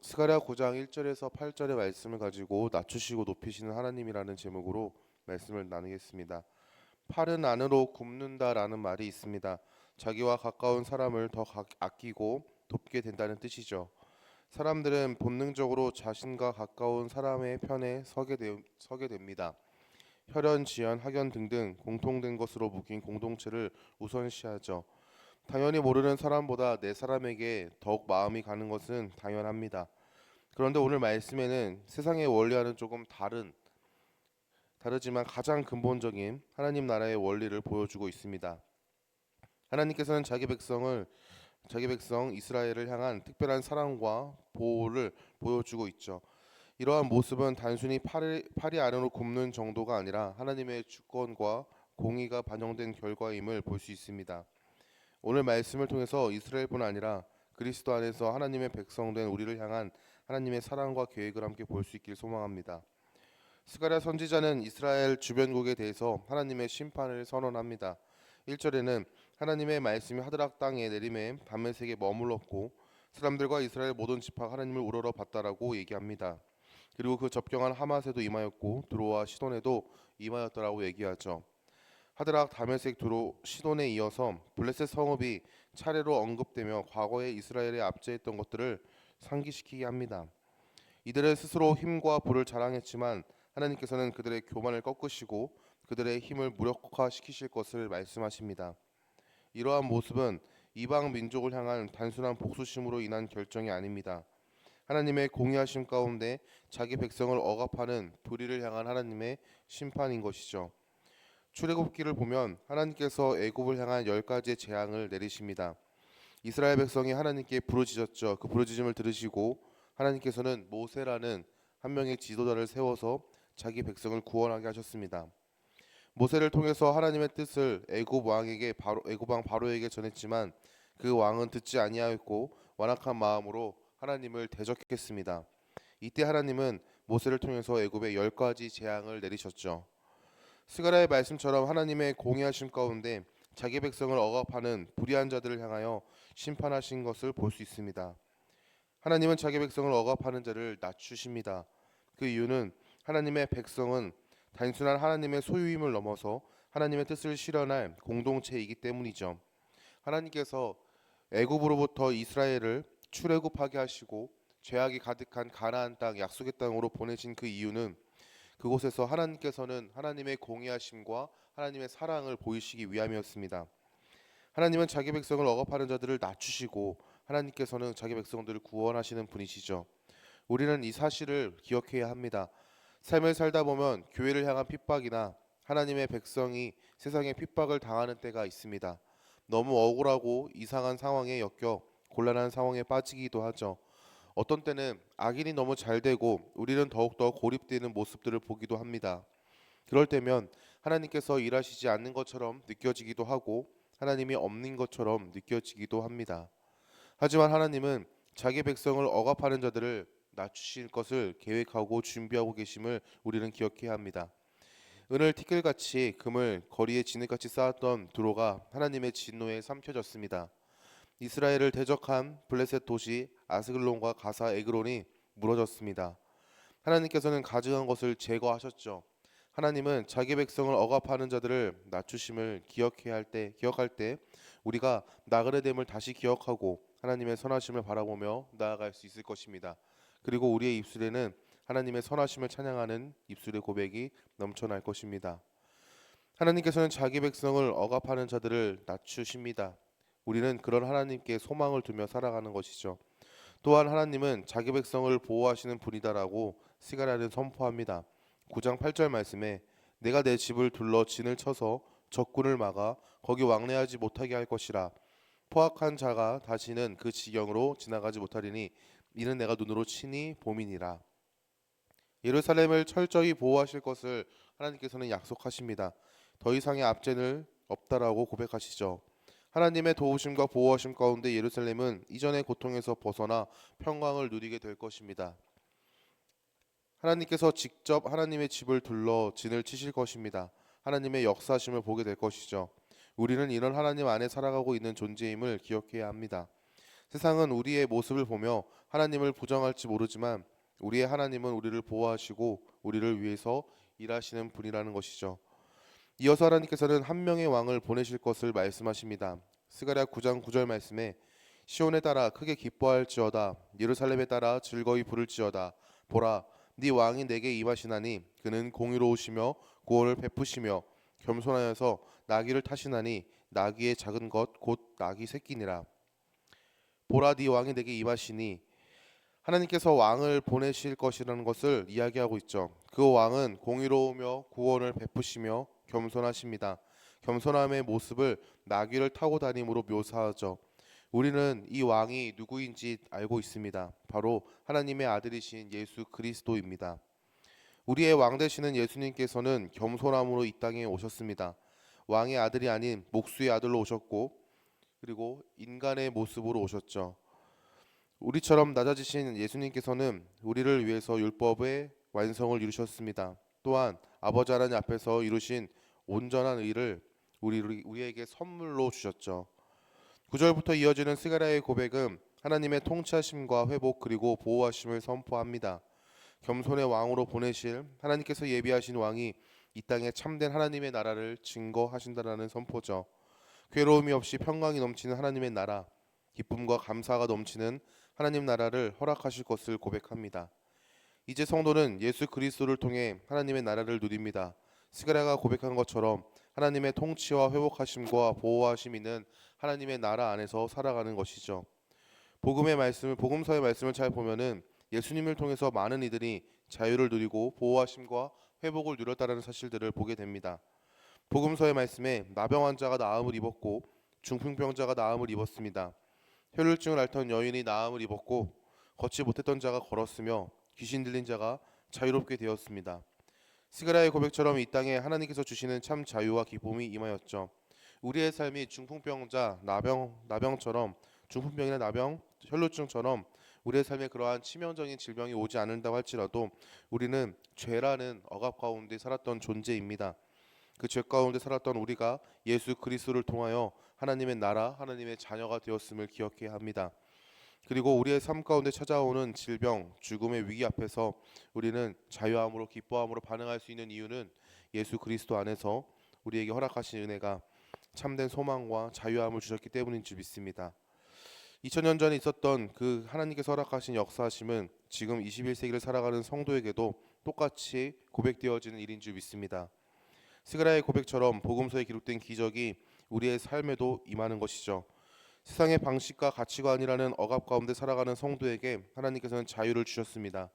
스가랴 9장 1절에서 8절의 말씀을 가지고 낮추시고 높이시는 하나님이라는 제목으로 말씀을 나누겠습니다. 팔은 안으로 굽는다라는 말이 있습니다. 자기와 가까운 사람을 더 아끼고 돕게 된다는 뜻이죠. 사람들은 본능적으로 자신과 가까운 사람의 편에 서게 됩니다. 혈연, 지연, 학연 등등 공통된 것으로 묶인 공동체를 우선시하죠. 당연히 모르는 사람보다 내 사람에게 더욱 마음이 가는 것은 당연합니다. 그런데 오늘 말씀에는 세상의 원리와는 조금 다르지만 가장 근본적인 하나님 나라의 원리를 보여주고 있습니다. 하나님께서는 자기 백성 이스라엘을 향한 특별한 사랑과 보호를 보여주고 있죠. 이러한 모습은 단순히 팔이 안으로 굽는 정도가 아니라 하나님의 주권과 공의가 반영된 결과임을 볼 수 있습니다. 오늘 말씀을 통해서 이스라엘뿐 아니라 그리스도 안에서 하나님의 백성된 우리를 향한 하나님의 사랑과 계획을 함께 볼 수 있길 소망합니다. 스가랴 선지자는 이스라엘 주변국에 대해서 하나님의 심판을 선언합니다. 1절에는 하나님의 말씀이 하드락 땅에 내림에 밤을 새게 머물렀고 사람들과 이스라엘 모든 지파가 하나님을 우러러 봤다라고 얘기합니다. 그리고 그 접경한 하맛에도 임하였고 드로와 시돈에도 임하였더라고 얘기하죠. 하드락, 다메섹, 두로, 시돈에 이어서 블레셋 성읍이 차례로 언급되며 과거에 이스라엘에 압제했던 것들을 상기시키게 합니다. 이들은 스스로 힘과 부를 자랑했지만 하나님께서는 그들의 교만을 꺾으시고 그들의 힘을 무력화시키실 것을 말씀하십니다. 이러한 모습은 이방 민족을 향한 단순한 복수심으로 인한 결정이 아닙니다. 하나님의 공의하심 가운데 자기 백성을 억압하는 불의를 향한 하나님의 심판인 것이죠. 출애굽기를 보면 하나님께서 애굽을 향한 10가지의 재앙을 내리십니다. 이스라엘 백성이 하나님께 부르짖었죠. 그 부르짖음을 들으시고 하나님께서는 모세라는 한 명의 지도자를 세워서 자기 백성을 구원하게 하셨습니다. 모세를 통해서 하나님의 뜻을 애굽 왕 바로에게 전했지만 그 왕은 듣지 아니하였고 완악한 마음으로 하나님을 대적했습니다. 이때 하나님은 모세를 통해서 애굽에 10가지 재앙을 내리셨죠. 스가랴의 말씀처럼 하나님의 공의하심 가운데 자기 백성을 억압하는 불의한 자들을 향하여 심판하신 것을 볼 수 있습니다. 하나님은 자기 백성을 억압하는 자를 낮추십니다. 그 이유는 하나님의 백성은 단순한 하나님의 소유임을 넘어서 하나님의 뜻을 실현할 공동체이기 때문이죠. 하나님께서 애굽으로부터 이스라엘을 출애굽하게 하시고 죄악이 가득한 가나안 땅 약속의 땅으로 보내신 그 이유는 그곳에서 하나님께서는 하나님의 공의하심과 하나님의 사랑을 보이시기 위함이었습니다. 하나님은 자기 백성을 억압하는 자들을 낮추시고 하나님께서는 자기 백성들을 구원하시는 분이시죠. 우리는 이 사실을 기억해야 합니다. 삶을 살다 보면 교회를 향한 핍박이나 하나님의 백성이 세상에 핍박을 당하는 때가 있습니다. 너무 억울하고 이상한 상황에 엮여 곤란한 상황에 빠지기도 하죠. 어떤 때는 악인이 너무 잘 되고 우리는 더욱더 고립되는 모습들을 보기도 합니다. 그럴 때면 하나님께서 일하시지 않는 것처럼 느껴지기도 하고 하나님이 없는 것처럼 느껴지기도 합니다. 하지만 하나님은 자기 백성을 억압하는 자들을 낮추실 것을 계획하고 준비하고 계심을 우리는 기억해야 합니다. 은을 티끌같이 금을 거리에 진흙같이 쌓았던 두로가 하나님의 진노에 삼켜졌습니다. 이스라엘을 대적한 블레셋 도시 아스글론과 가사 에그론이 무너졌습니다. 하나님께서는 가증한 것을 제거하셨죠. 하나님은 자기 백성을 억압하는 자들을 낮추심을 기억할 때 우리가 나그네 됨을 다시 기억하고 하나님의 선하심을 바라보며 나아갈 수 있을 것입니다. 그리고 우리의 입술에는 하나님의 선하심을 찬양하는 입술의 고백이 넘쳐날 것입니다. 하나님께서는 자기 백성을 억압하는 자들을 낮추십니다. 우리는 그런 하나님께 소망을 두며 살아가는 것이죠. 또한 하나님은 자기 백성을 보호하시는 분이다라고 스가랴는 선포합니다. 9장 8절 말씀에 내가 내 집을 둘러 진을 쳐서 적군을 막아 거기 왕래하지 못하게 할 것이라. 포악한 자가 다시는 그 지경으로 지나가지 못하리니 이는 내가 눈으로 친히 봄이니라. 예루살렘을 철저히 보호하실 것을 하나님께서는 약속하십니다. 더 이상의 압제는 없다라고 고백하시죠. 하나님의 도우심과 보호하심 가운데 예루살렘은 이전의 고통에서 벗어나 평강을 누리게 될 것입니다. 하나님께서 직접 하나님의 집을 둘러 진을 치실 것입니다. 하나님의 역사심을 보게 될 것이죠. 우리는 이런 하나님 안에 살아가고 있는 존재임을 기억해야 합니다. 세상은 우리의 모습을 보며 하나님을 부정할지 모르지만 우리의 하나님은 우리를 보호하시고 우리를 위해서 일하시는 분이라는 것이죠. 이어서 하나님께서는 한 명의 왕을 보내실 것을 말씀하십니다. 스가랴 9장 9절 말씀에 시온에 따라 크게 기뻐할지어다 예루살렘에 따라 즐거이 부를지어다 보라 네 왕이 내게 임하시나니 그는 공의로우시며 구원을 베푸시며 겸손하여서 나귀를 타시나니 나귀의 작은 것 곧 나귀 새끼니라. 보라 네 왕이 내게 임하시니 하나님께서 왕을 보내실 것이라는 것을 이야기하고 있죠. 그 왕은 공의로우며 구원을 베푸시며 겸손하십니다. 겸손함의 모습을 나귀를 타고 다님으로 묘사하죠. 우리는 이 왕이 누구인지 알고 있습니다. 바로 하나님의 아들이신 예수 그리스도입니다. 우리의 왕 되시는 예수님께서는 겸손함으로 이 땅에 오셨습니다. 왕의 아들이 아닌 목수의 아들로 오셨고 그리고 인간의 모습으로 오셨죠. 우리처럼 낮아지신 예수님께서는 우리를 위해서 율법의 완성을 이루셨습니다. 또한 아버지 하나님 앞에서 이루신 온전한 의를 우리에게 선물로 주셨죠. 9절부터 이어지는 스가랴의 고백은 하나님의 통치하심과 회복 그리고 보호하심을 선포합니다. 겸손의 왕으로 보내실 하나님께서 예비하신 왕이 이 땅에 참된 하나님의 나라를 증거하신다라는 선포죠. 괴로움이 없이 평강이 넘치는 하나님의 나라, 기쁨과 감사가 넘치는 하나님 나라를 허락하실 것을 고백합니다. 이제 성도는 예수 그리스도를 통해 하나님의 나라를 누립니다. 스가랴가 고백한 것처럼 하나님의 통치와 회복하심과 보호하심 있는 하나님의 나라 안에서 살아가는 것이죠. 복음서의 말씀을 잘 보면은 예수님을 통해서 많은 이들이 자유를 누리고 보호하심과 회복을 누렸다는 사실들을 보게 됩니다. 복음서의 말씀에 나병 환자가 나음을 입었고 중풍병자가 나음을 입었습니다. 혈루증을 앓던 여인이 나음을 입었고 걷지 못했던 자가 걸었으며 귀신 들린 자가 자유롭게 되었습니다. 스가랴의 고백처럼 이 땅에 하나님께서 주시는 참 자유와 기쁨이 임하였죠. 우리의 삶이 중풍병자, 나병처럼 중풍병이나 나병, 혈루증처럼 우리의 삶에 그러한 치명적인 질병이 오지 않는다고 할지라도 우리는 죄라는 억압 가운데 살았던 존재입니다. 그 죄 가운데 살았던 우리가 예수 그리스도를 통하여 하나님의 나라, 하나님의 자녀가 되었음을 기억해야 합니다. 그리고 우리의 삶 가운데 찾아오는 질병, 죽음의 위기 앞에서 우리는 자유함으로 기뻐함으로 반응할 수 있는 이유는 예수 그리스도 안에서 우리에게 허락하신 은혜가 참된 소망과 자유함을 주셨기 때문인 줄 믿습니다. 2000년 전에 있었던 그 하나님께서 허락하신 역사하심은 지금 21세기를 살아가는 성도에게도 똑같이 고백되어지는 일인 줄 믿습니다. 스가랴의 고백처럼 복음서에 기록된 기적이 우리의 삶에도 임하는 것이죠. 세상의 방식과 가치관이라는 억압 가운데 살아가는 성도에게 하나님께서는 자유를 주셨습니다.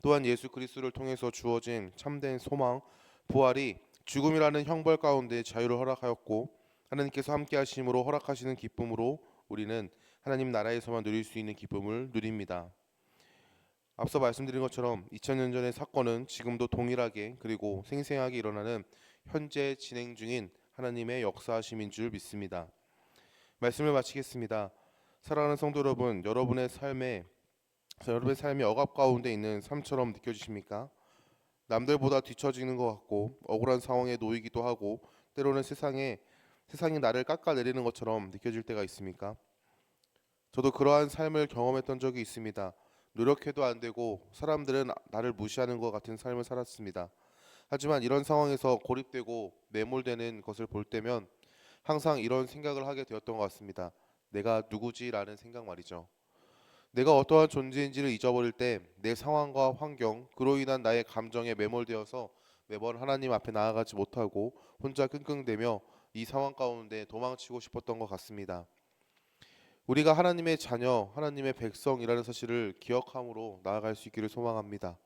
또한 예수 그리스도를 통해서 주어진 참된 소망, 부활이 죽음이라는 형벌 가운데 자유를 허락하였고 하나님께서 함께 하심으로 허락하시는 기쁨으로 우리는 하나님 나라에서만 누릴 수 있는 기쁨을 누립니다. 앞서 말씀드린 것처럼 2000년 전의 사건은 지금도 동일하게 그리고 생생하게 일어나는 현재 진행 중인 하나님의 역사하심인 줄 믿습니다. 말씀을 마치겠습니다. 사랑하는 성도 여러분, 여러분의 삶이 억압 가운데 있는 삶처럼 느껴지십니까? 남들보다 뒤처지는 것 같고 억울한 상황에 놓이기도 하고 때로는 세상이 나를 깎아내리는 것처럼 느껴질 때가 있습니까? 저도 그러한 삶을 경험했던 적이 있습니다. 노력해도 안 되고 사람들은 나를 무시하는 것 같은 삶을 살았습니다. 하지만 이런 상황에서 고립되고 매몰되는 것을 볼 때면 항상 이런 생각을 하게 되었던 것 같습니다. 내가 누구지라는 생각 말이죠. 내가 어떠한 존재인지를 잊어버릴 때 내 상황과 환경, 그로 인한 나의 감정에 매몰되어서 매번 하나님 앞에 나아가지 못하고 혼자 끙끙대며 이 상황 가운데 도망치고 싶었던 것 같습니다. 우리가 하나님의 자녀, 하나님의 백성이라는 사실을 기억함으로 나아갈 수 있기를 소망합니다.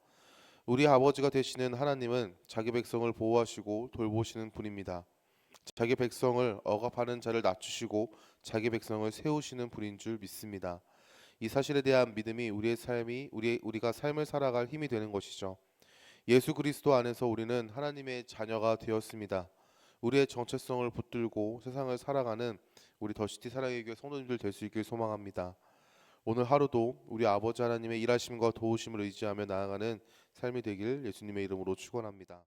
우리 아버지가 되시는 하나님은 자기 백성을 보호하시고 돌보시는 분입니다. 자기 백성을 억압하는 자를 낮추시고 자기 백성을 세우시는 분인 줄 믿습니다. 이 사실에 대한 믿음이 우리가 삶을 살아갈 힘이 되는 것이죠. 예수 그리스도 안에서 우리는 하나님의 자녀가 되었습니다. 우리의 정체성을 붙들고 세상을 살아가는 우리 더시티 사랑의 교회 성도님들 될 수 있길 소망합니다. 오늘 하루도 우리 아버지 하나님의 일하심과 도우심을 의지하며 나아가는 삶이 되길 예수님의 이름으로 축원합니다.